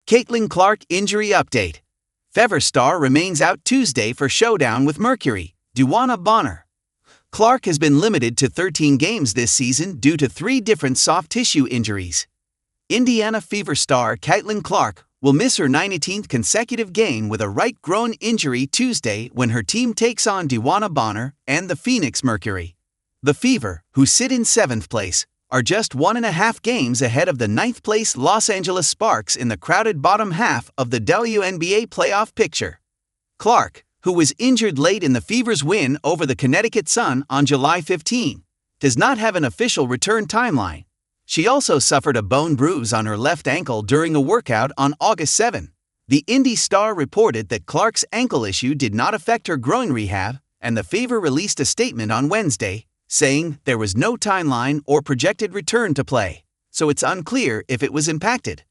Caitlin Clark injury update. Fever star remains out Tuesday for showdown with Mercury, DeWanna Bonner. Clark has been limited to 13 games this season due to 3 different soft tissue injuries. Indiana Fever star Caitlin Clark will miss her 19th consecutive game with a right groin injury Tuesday when her team takes on DeWanna Bonner and the Phoenix Mercury. The Fever, who sit in 7th place, are just 1.5 games ahead of the 9th place Los Angeles Sparks in the crowded bottom half of the WNBA playoff picture. Clark, who was injured late in the Fever's win over the Connecticut Sun on July 15, does not have an official return timeline. She also suffered a bone bruise on her left ankle during a workout on August 7. The Indy Star reported that Clark's ankle issue did not affect her groin rehab, and the Fever released a statement on Wednesday, saying there was no timeline or projected return to play, so it's unclear if it was impacted.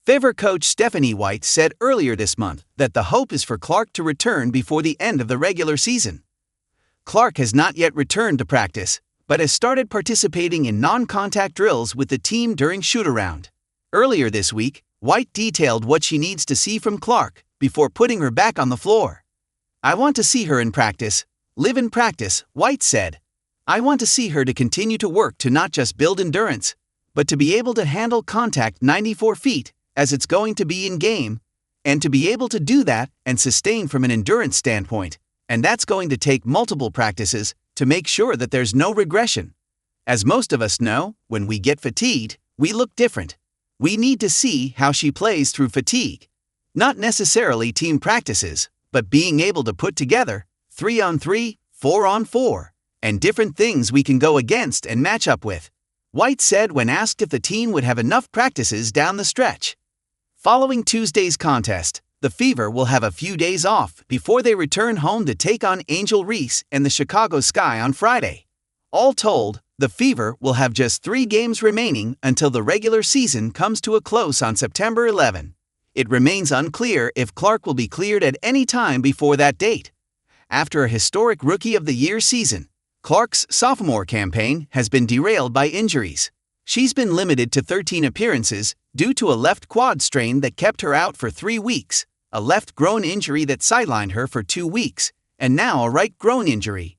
Fever coach Stephanie White said earlier this month that the hope is for Clark to return before the end of the regular season. Clark has not yet returned to practice, but has started participating in non-contact drills with the team during shoot-around. Earlier this week, White detailed what she needs to see from Clark before putting her back on the floor. "I want to see her in practice, live in practice," White said. "I want to see her to continue to work to not just build endurance, but to be able to handle contact 94 feet, as it's going to be in game, and to be able to do that and sustain from an endurance standpoint, and that's going to take multiple practices to make sure that there's no regression. As most of us know, when we get fatigued, we look different. We need to see how she plays through fatigue. Not necessarily team practices, but being able to put together 3-on-3, 4-on-4, and different things we can go against and match up with," White said when asked if the team would have enough practices down the stretch. Following Tuesday's contest, the Fever will have a few days off before they return home to take on Angel Reese and the Chicago Sky on Friday. All told, the Fever will have just 3 games remaining until the regular season comes to a close on September 11. It remains unclear if Clark will be cleared at any time before that date. After a historic Rookie of the Year season, Clark's sophomore campaign has been derailed by injuries. She's been limited to 13 appearances due to a left quad strain that kept her out for 3 weeks, a left groin injury that sidelined her for 2 weeks, and now a right groin injury.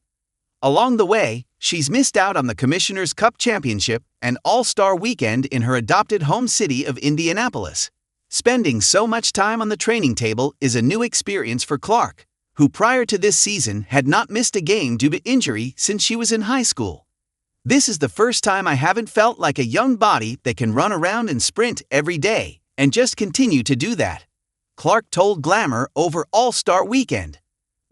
Along the way, she's missed out on the Commissioner's Cup Championship and All-Star Weekend in her adopted home city of Indianapolis. Spending so much time on the training table is a new experience for Clark, who prior to this season had not missed a game due to injury since she was in high school. "This is the first time I haven't felt like a young body that can run around and sprint every day, and just continue to do that," Clark told Glamour over All-Star Weekend.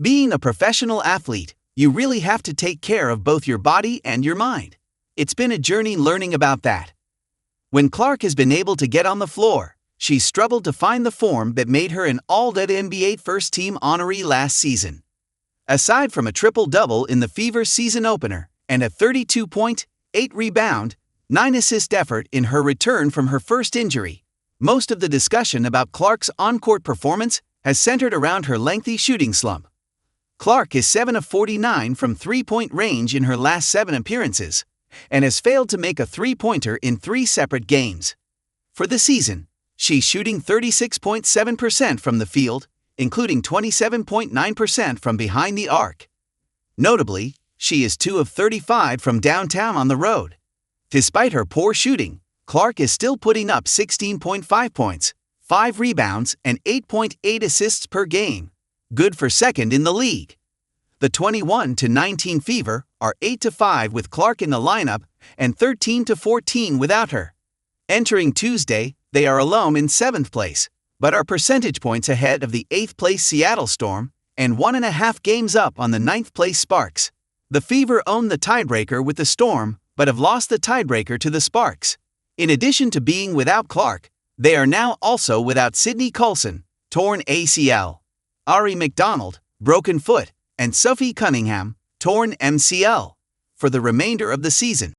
"Being a professional athlete, you really have to take care of both your body and your mind. It's been a journey learning about that." When Clark has been able to get on the floor, she's struggled to find the form that made her an All-NBA first-team honoree last season. Aside from a triple-double in the Fever season opener and a 32-point, 8-rebound, 9-assist effort in her return from her first injury, most of the discussion about Clark's on-court performance has centered around her lengthy shooting slump. Clark is 7 of 49 from three-point range in her last 7 appearances and has failed to make a three-pointer in 3 separate games. For the season, she's shooting 36.7% from the field, including 27.9% from behind the arc. Notably, she is 2 of 35 from downtown on the road. Despite her poor shooting, Clark is still putting up 16.5 points, 5 rebounds, and 8.8 assists per game, good for second in the league. The 21-19 Fever are 8-5 with Clark in the lineup and 13-14 without her. Entering Tuesday, they are alone in 7th place, but are percentage points ahead of the 8th place Seattle Storm and 1.5 games up on the 9th place Sparks. The Fever own the tiebreaker with the Storm, but have lost the tiebreaker to the Sparks. In addition to being without Clark, they are now also without Sydney Coulson, torn ACL, Ari McDonald, broken foot, and Sophie Cunningham, torn MCL, for the remainder of the season.